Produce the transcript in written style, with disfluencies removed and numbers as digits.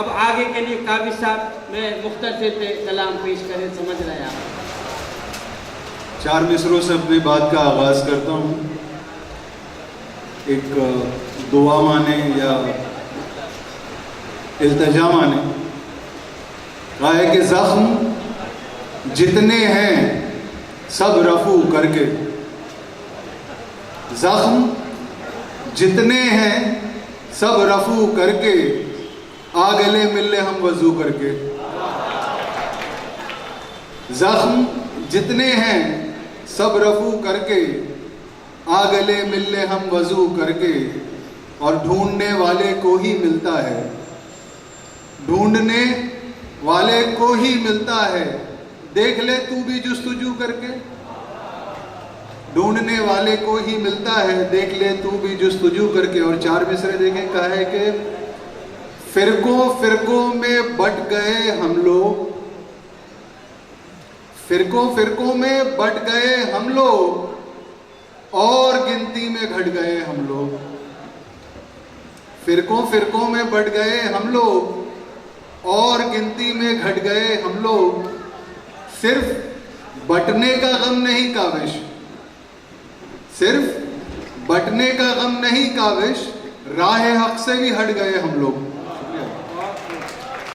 अब आगे के लिए काबिज साहब में मुख्तसर कलाम पेश करें, समझ रहे हैं आप। 4 मिसरों से अपनी बात का आगाज़ करता हूँ। एक दुआ माने या इल्तिजा माने। कहा है कि ज़ख्म जितने हैं सब रफू करके, ज़ख्म जितने हैं सब रफू करके, आ गले मिल ले हम वजू करके। ज़ख्म जितने हैं सब रफू करके, आ गले मिल ले हम वजू करके। और ढूंढने वाले को ही मिलता है, ढूंढने वाले को ही मिलता है, देख ले तू भी जुस्तजू करके। ढूंढने वाले को ही मिलता है, देख ले तू भी जुस्तजू करके। और 4 मिसरे देखें। कहा है कि फिरकों फिरकों में बट गए हम लोग, फिरकों फिरकों में बट गए हम लोग, और गिनती में घट गए हम लोग। फिरकों फिरकों में बट गए हम लोग, और गिनती में घट गए हम लोग। सिर्फ बटने का गम नहीं काविश, सिर्फ बटने का गम नहीं काविश, राह हक से भी हट गए हम लोग।